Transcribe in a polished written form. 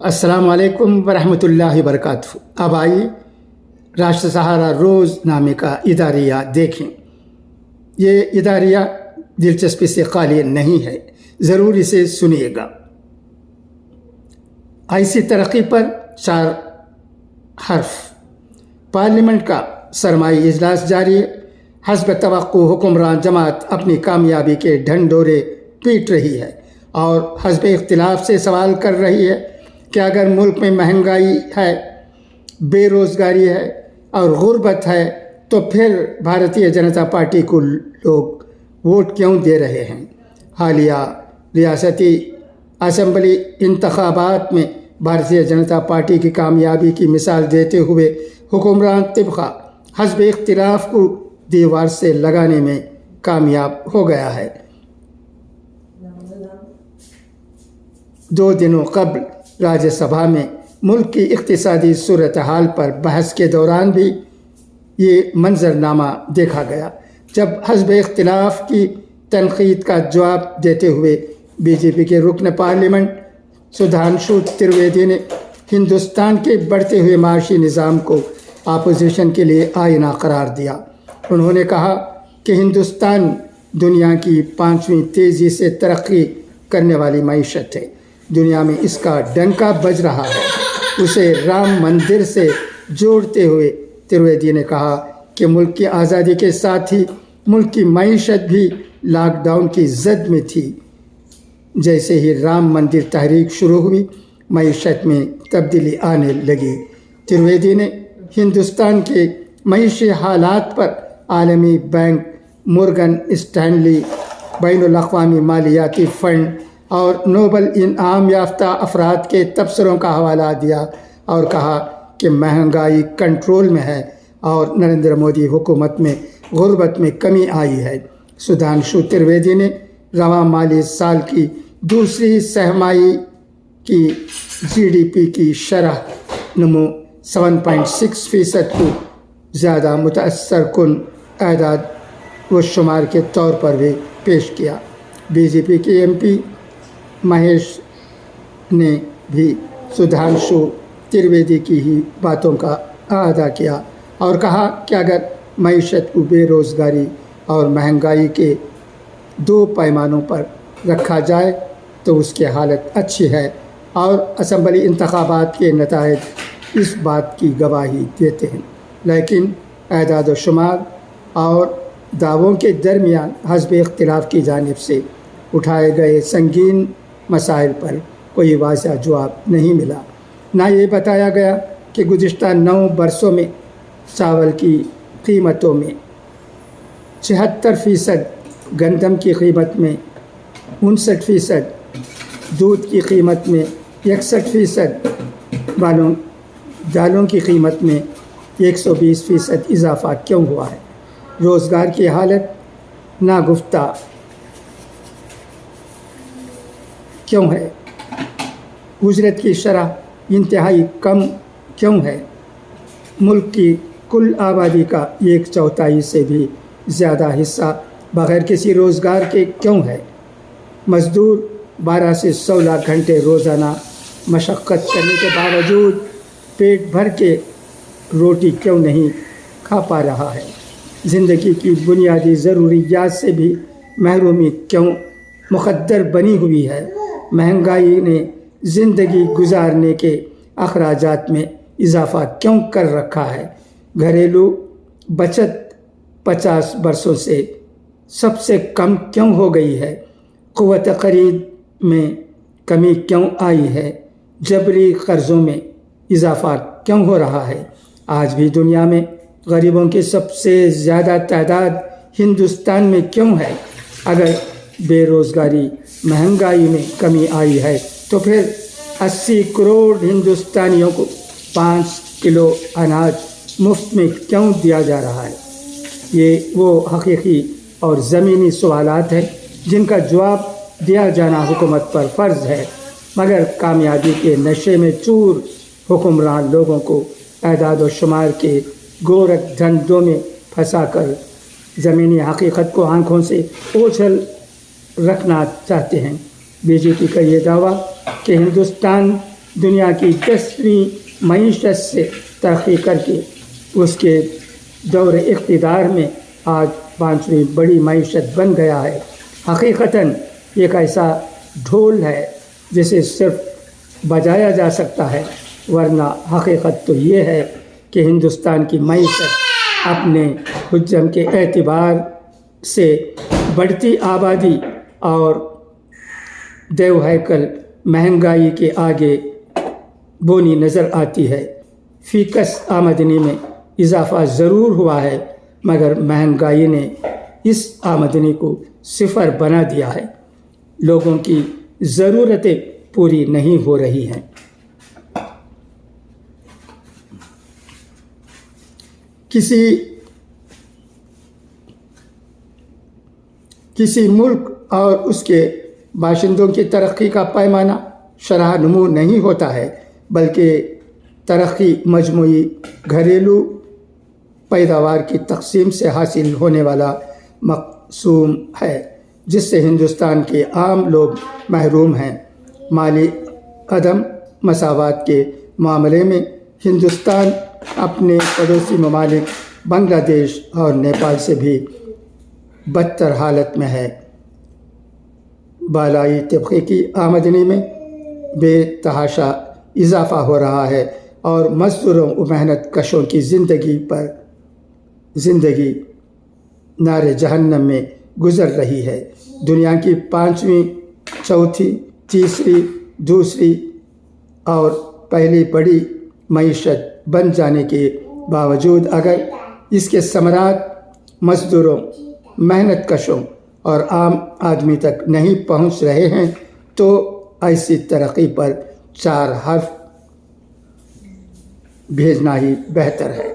السلام علیکم ورحمۃ اللہ وبرکاتہ۔ اب آئیے راشٹر سہارا روز نامے کا اداریہ دیکھیں۔ یہ اداریہ دلچسپی سے خالی نہیں ہے، ضرور اسے سنیے گا۔ ایسی ترقی پر 4 حرف۔ پارلیمنٹ کا سرمائی اجلاس جاری ہے۔ حسب توقع حکمران جماعت اپنی کامیابی کے ڈھنڈورے پیٹ رہی ہے اور حسب اختلاف سے سوال کر رہی ہے کہ اگر ملک میں مہنگائی ہے، بے روزگاری ہے اور غربت ہے تو پھر بھارتیہ جنتا پارٹی کو لوگ ووٹ کیوں دے رہے ہیں؟ حالیہ ریاستی اسمبلی انتخابات میں بھارتیہ جنتا پارٹی کی کامیابی کی مثال دیتے ہوئے حکمران طبقہ حسب اختلاف کو دیوار سے لگانے میں کامیاب ہو گیا ہے۔ 2 دنوں قبل راجیہ سبھا میں ملک کی اقتصادی صورتحال پر بحث کے دوران بھی یہ منظرنامہ دیکھا گیا، جب حزب اختلاف کی تنقید کا جواب دیتے ہوئے بی جے پی کے رکن پارلیمنٹ سدھانشو ترویدی نے ہندوستان کے بڑھتے ہوئے معاشی نظام کو اپوزیشن کے لیے آئینہ قرار دیا۔ انہوں نے کہا کہ ہندوستان دنیا کی 5ویں تیزی سے ترقی کرنے والی معیشت ہے، دنیا میں اس کا ڈنکا بج رہا ہے۔ اسے رام مندر سے جوڑتے ہوئے ترویدی نے کہا کہ ملک کی آزادی کے ساتھ ہی ملک کی معیشت بھی لاک ڈاؤن کی زد میں تھی۔ جیسے ہی رام مندر تحریک شروع ہوئی، معیشت میں تبدیلی آنے لگی۔ ترویدی نے ہندوستان کے معیشی حالات پر عالمی بینک، مورگن اسٹینلی، بین الاقوامی مالیاتی فنڈ اور نوبل انعام یافتہ افراد کے تبصروں کا حوالہ دیا اور کہا کہ مہنگائی کنٹرول میں ہے اور نریندر مودی حکومت میں غربت میں کمی آئی ہے۔ سدھانشو ترویدی نے رواں مالی سال کی دوسری سہمائی کی جی ڈی پی کی شرح نمو 7.6% کو زیادہ متاثر کن اعداد و شمار کے طور پر بھی پیش کیا۔ بی جے پی کے ایم پی مہیش نے بھی سدھانشو ترویدی کی ہی باتوں کا اعادہ کیا اور کہا کہ اگر معیشت کو بے روزگاری اور مہنگائی کے 2 پیمانوں پر رکھا جائے تو اس کی حالت اچھی ہے، اور اسمبلی انتخابات کے نتائج اس بات کی گواہی دیتے ہیں۔ لیکن اعداد و شمار اور دعووں کے درمیان حزب اختلاف کی جانب سے اٹھائے گئے سنگین مسائل پر کوئی واضح جواب نہیں ملا۔ نہ یہ بتایا گیا کہ گزشتہ 9 برسوں میں چاول کی قیمتوں میں 76%، گندم کی قیمت میں 59%، دودھ کی قیمت میں 61%، دالوں کی قیمت میں 120% اضافہ کیوں ہوا ہے؟ روزگار کی حالت ناگفتہ کیوں ہے؟ اجرت کی شرح انتہائی کم کیوں ہے؟ ملک کی کل آبادی کا 1/4 سے بھی زیادہ حصہ بغیر کسی روزگار کے کیوں ہے؟ مزدور 12 سے 16 گھنٹے روزانہ مشقت کرنے کے باوجود پیٹ بھر کے روٹی کیوں نہیں کھا پا رہا ہے؟ زندگی کی بنیادی ضروریات سے بھی محرومی کیوں مقدر بنی ہوئی ہے؟ مہنگائی نے زندگی گزارنے کے اخراجات میں اضافہ کیوں کر رکھا ہے؟ گھریلو بچت 50 برسوں سے سب سے کم کیوں ہو گئی ہے؟ قوت خرید میں کمی کیوں آئی ہے؟ جبری قرضوں میں اضافہ کیوں ہو رہا ہے؟ آج بھی دنیا میں غریبوں کی سب سے زیادہ تعداد ہندوستان میں کیوں ہے؟ اگر بے روزگاری، مہنگائی میں کمی آئی ہے تو پھر 80 کروڑ ہندوستانیوں کو 5 کلو اناج مفت میں کیوں دیا جا رہا ہے؟ یہ وہ حقیقی اور زمینی سوالات ہیں جن کا جواب دیا جانا حکومت پر فرض ہے، مگر کامیابی کے نشے میں چور حکمران لوگوں کو اعداد و شمار کے گورکھ دھندوں میں پھنسا کر زمینی حقیقت کو آنکھوں سے اوجھل رکھنا چاہتے ہیں۔ بی جے پی کا یہ دعویٰ کہ ہندوستان دنیا کی 10ویں معیشت سے ترقی کر کے اس کے دور اقتدار میں آج 5ویں بڑی معیشت بن گیا ہے۔ حقیقتاً ایک ایسا ڈھول ہے جسے صرف بجایا جا سکتا ہے، ورنہ حقیقت تو یہ ہے کہ ہندوستان کی معیشت اپنے حجم کے اعتبار سے بڑھتی آبادی اور دیو ہیکل مہنگائی کے آگے بونی نظر آتی ہے۔ فی کس آمدنی میں اضافہ ضرور ہوا ہے، مگر مہنگائی نے اس آمدنی کو صفر بنا دیا ہے۔ لوگوں کی ضرورتیں پوری نہیں ہو رہی ہیں۔ کسی ملک اور اس کے باشندوں کی ترقی کا پیمانہ شرح نمو نہیں ہوتا ہے، بلکہ ترقی مجموعی گھریلو پیداوار کی تقسیم سے حاصل ہونے والا مقسوم ہے، جس سے ہندوستان کے عام لوگ محروم ہیں۔ مالی عدم مساوات کے معاملے میں ہندوستان اپنے پڑوسی ممالک بنگلہ دیش اور نیپال سے بھی بدتر حالت میں ہے۔ بالائی طبقے کی آمدنی میں بے تحاشا اضافہ ہو رہا ہے اور مزدوروں و محنت کشوں کی زندگی نار جہنم میں گزر رہی ہے۔ دنیا کی 5ویں، چوتھی، تیسری، دوسری اور پہلی بڑی معیشت بن جانے کے باوجود اگر اس کے ثمرات مزدوروں، محنت کشوں اور عام آدمی تک نہیں پہنچ رہے ہیں تو ایسی ترقی پر 4 حرف بھیجنا ہی بہتر ہے۔